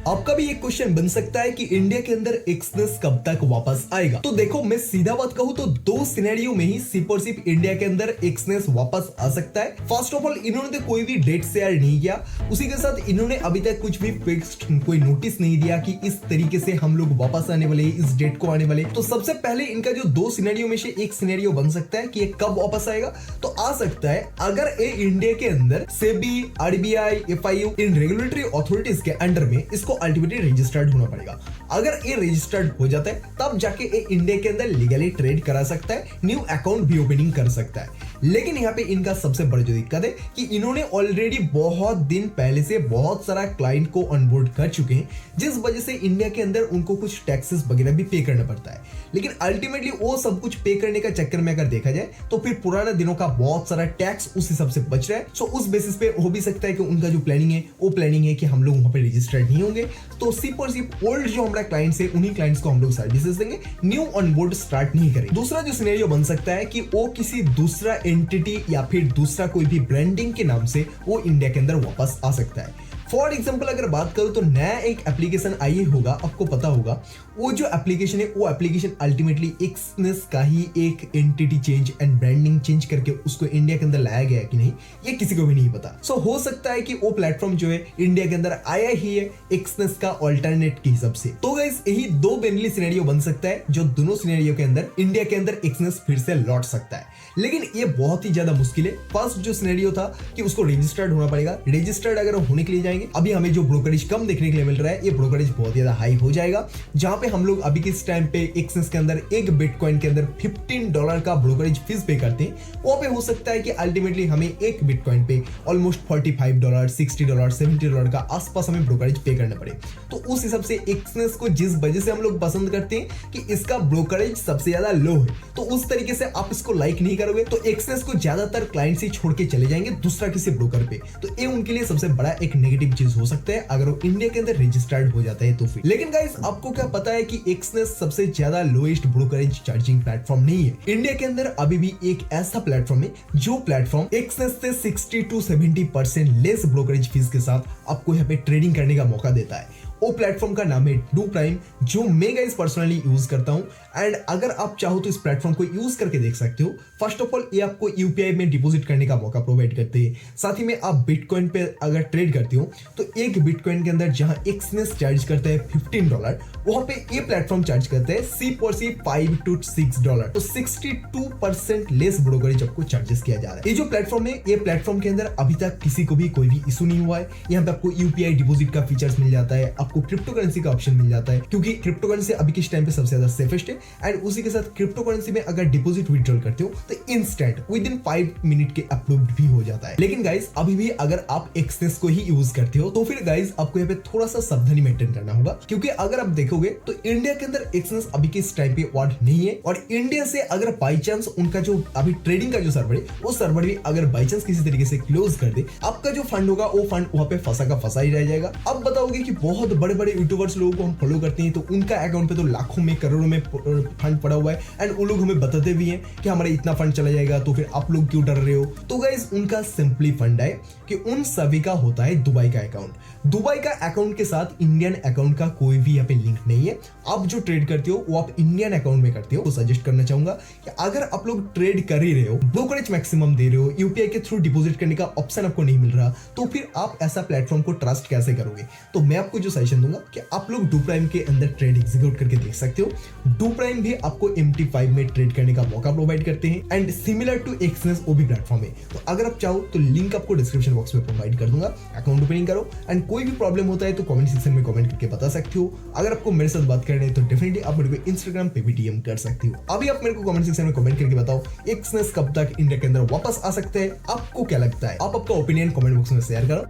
आपका भी एक क्वेश्चन बन सकता है कि इंडिया के अंदर एक्सनेस कब तक वापस आएगा। तो देखो, मैं सीधा बात कहूं तो दो सिनेरियो में ही सिर्फ और सिर्फ इंडिया के अंदर एक्सनेस वापस आ सकता है। फर्स्ट ऑफ ऑल, इन्होंने तो कोई भी डेट शेयर नहीं किया, उसी के साथ इन्होंने अभी तक कुछ भी फिक्स्ड कोई नोटिस नहीं दिया कि इस तरीके से हम लोग वापस आने वाले, इस डेट को आने वाले। तो सबसे पहले इनका जो दो सिनेरियो में से एक सिनेरियो बन सकता है कि ये कब वापस आएगा। तो आ सकता है अगर ये इंडिया के अंदर सेबी, आरबीआई, एफआईयू इन रेगुलेटरी अथॉरिटीज के अंडर में इसको अल्टीमेटली रजिस्टर्ड होना पड़ेगा। अगर ये रजिस्टर्ड हो जाता है तब जाके ये इंडिया के अंदर लीगली ट्रेड करा सकता है, न्यू अकाउंट भी ओपनिंग कर सकता है। लेकिन यहाँ पे इनका सबसे बड़ी जो दिक्कत है कि इन्होंने ऑलरेडी बहुत दिन पहले से बहुत सारा क्लाइंट को ऑनबोर्ड कर चुके हैं, जिस वजह से इंडिया के अंदर उनको कुछ टैक्सेस वगैरह भी पे करना पड़ता है। लेकिन अल्टीमेटली वो सब कुछ पे करने का चक्कर में अगर देखा जाए तो फिर पुराने दिनों का बहुत सारा टैक्स उस हिसाब से बच रहा है। सो उस बेसिस पे हो भी सकता है कि उनका जो प्लानिंग है वो प्लानिंग है कि हम लोग वहां पे रजिस्टर्ड नहीं होंगे, तो सिर्फ और सिर्फ ओल्ड जो हमारा क्लाइंट्स है उन्हीं क्लाइंट्स को हम लोग सर्विसेज देंगे, न्यू ऑनबोर्ड स्टार्ट नहीं करेंगे। दूसरा जो सिनेरियो बन सकता है कि वो किसी दूसरा एंटिटी या फिर दूसरा कोई भी ब्रांडिंग के नाम से वो इंडिया के अंदर वापस आ सकता है। फॉर एग्जाम्पल अगर बात करूं तो नया एक एप्लीकेशन आई होगा, आपको पता होगा वो जो एप्लीकेशन है वो एप्लीकेशन अल्टीमेटली एक्सनेस का ही एक entity change and branding change करके उसको इंडिया के अंदर लाया गया है कि नहीं, ये किसी को भी नहीं पता। सो हो सकता है कि वो प्लेटफॉर्म जो है इंडिया के अंदर आया ही है एक्सनेस का ऑल्टरनेट के हिसाब से। तो गाइस, यही दो बेनली सिनेरियो बन सकता है जो दोनों सिनेरियो के अंदर इंडिया के अंदर एक्सनेस फिर से लौट सकता है, लेकिन ये बहुत ही ज्यादा मुश्किल है। फर्स्ट जो सिनेरियो था कि उसको रजिस्टर्ड होना पड़ेगा, रजिस्टर्ड अगर होने के लिए जाएंगे, अभी हमें जो ब्रोकरेज कम देखने के लिए मिल रहा है, ये ब्रोकरेज बहुत ज्यादा हाई हो जाएगा, जहां पे हम लोग अभी के इस टाइम पे एक्सचेंज के अंदर एक बिटकॉइन के अंदर $15 का ब्रोकरेज फीस पे करते हैं। वहां पे हो सकता है कि अल्टीमेटली हमें एक बिटकॉइन पे ऑलमोस्ट $45, $60, $70 का आसपास हमें ब्रोकरेज पे करना पड़े। तो उस हिसाब से एक्सचेंज को जिस वजह से हम लोग पसंद करते हैं कि इसका ब्रोकरेज सबसे ज्यादा लो है, तो उस तरीके से आप इसको लाइक नहीं करोगे तो एक्सचेंज को ज्यादातर क्लाइंट से छोड़ के चले जाएंगे दूसरा किसी ब्रोकर पे। तो ये उनके लिए सबसे बड़ा एक नेगेटिव चीज हो सकता है अगर वो इंडिया के अंदर रजिस्टर्ड हो जाता है तो फिर। लेकिन गाइस, आपको क्या पता है कि एक्सनेस सबसे ज्यादा लोएस्ट ब्रोकरेज चार्जिंग प्लेटफॉर्म नहीं है। इंडिया के अंदर अभी भी एक ऐसा प्लेटफॉर्म है जो प्लेटफॉर्म एक्सनेस से 60 to 70% लेस ब्रोकरेज फीस के साथ आपको यहाँ पे ट्रेडिंग करने का मौका देता है। वो प्लेटफॉर्म का नाम है डू प्राइम, जो मैं गाइस पर्सनली यूज करता हूं। एंड अगर आप चाहो तो इस प्लेटफॉर्म को यूज करके देख सकते हो। फर्स्ट ऑफ ऑल, ये आपको यूपीआई में डिपॉजिट करने का मौका प्रोवाइड करते हैं। साथ ही में आप बिटकॉइन पे अगर ट्रेड करते हो तो एक बिटकॉइन के अंदर जहां एक्सनेस चार्ज करता है $15, वहां पे ये प्लेटफॉर्म चार्ज करता है सिर्फ और सिर्फ $5 to $6। तो 62% लेस ब्रोकरेज आपको चार्जेस किया जा रहा है। ये जो प्लेटफॉर्म है, ये प्लेटफॉर्म के अंदर अभी तक किसी को भी कोई भी इशू नहीं हुआ है। यहाँ पे आपको यूपीआई डिपॉजिट का फीचर्स मिल जाता है, आपको क्रिप्टो करेंसी का ऑप्शन मिल जाता है, क्योंकि क्रिप्टो करेंसी अभी के टाइम पे सबसे ज्यादा सेफेस्ट है। एंड उसी के साथ क्रिप्टो करेंसी में अगर डिपॉजिट विड्रॉल करते हो तो इंस्टेंट विद इन 5 मिनट के अप्रूव्ड भी हो जाता है। लेकिन गाइस, अभी भी अगर आप एक्सनेस को ही यूज करते हो तो फिर गाइस आपको यहाँ पे थोड़ा सा सावधानी मेंटेन करना होगा, क्योंकि अगर आप देखोगे तो इंडिया के अंदर एक्सनेस अभी के इस टाइम पे वर्ड नहीं है। और इंडिया से अगर बाई चांस उनका जो अभी ट्रेडिंग का जो सर्वर है, वो सर्वर भी अगर बाई चांस किसी तरीके से क्लोज कर दे, आपका जो फंड होगा वो फंड वहां पे फंसा का फंसा ही रह जाएगा। अब बताओगे कि बहुत बड़े बड़े यूट्यूबर्स लोगों को हम फॉलो करते हैं तो उनका अकाउंट पे तो लाखों में करोड़ों में फंड पड़ा हुआ है, एंड वो लोग हमें बताते भी हैं कि हमारा इतना फंड चला जाएगा, तो फिर आप लोग क्यों डर रहे हो। तो गाइस, उनका सिंपली फंड है कि उन सभी का होता है दुबई का अकाउंट। दुबई का अकाउंट के साथ इंडियन अकाउंट का कोई भी यहाँ पे लिंक नहीं है। आप जो ट्रेड करते हो वो आप इंडियन अकाउंट में करते हो। तो सजेस्ट करना चाहूंगा कि अगर आप लोग ट्रेड कर ही रहे हो, ब्रोकरेज मैक्सिमम दे रहे हो, यूपीआई के थ्रू डिपॉजिट करने का ऑप्शन आपको नहीं मिल रहा, तो फिर आप ऐसा प्लेटफॉर्म को ट्रस्ट कैसे करोगे। तो मैं आपको जो सजेशन दूंगा कि आप लोग डू प्राइम के अंदर ट्रेड एग्जीक्यूट करके देख सकते हो। डू प्राइम भी आपको MT5 में ट्रेड करने का मौका प्रोवाइड करते हैं, एंड सिमिलर टू एक्सनेस वो भी प्लेटफॉर्म है। तो अगर आप चाहो तो लिंक आपको डिस्क्रिप्शन बॉक्स में प्रोवाइड कर दूंगा। अकाउंट ओपनिंग करो, एंड कोई भी प्रॉब्लम होता है तो कमेंट सेक्शन में कमेंट करके बता सकते हो। अगर आपको मेरे साथ बात करनी है तो डेफिनेटली आप मेरे को इंस्टाग्राम पे भी DM कर सकते हो। अभी आप मेरे को कमेंट सेक्शन में कमेंट करके बताओ एक्सनेस कब तक इंडिया के अंदर वापस आ सकते हैं, आपको क्या लगता है। आप आपका ओपिनियन कमेंट बॉक्स में शेयर करो।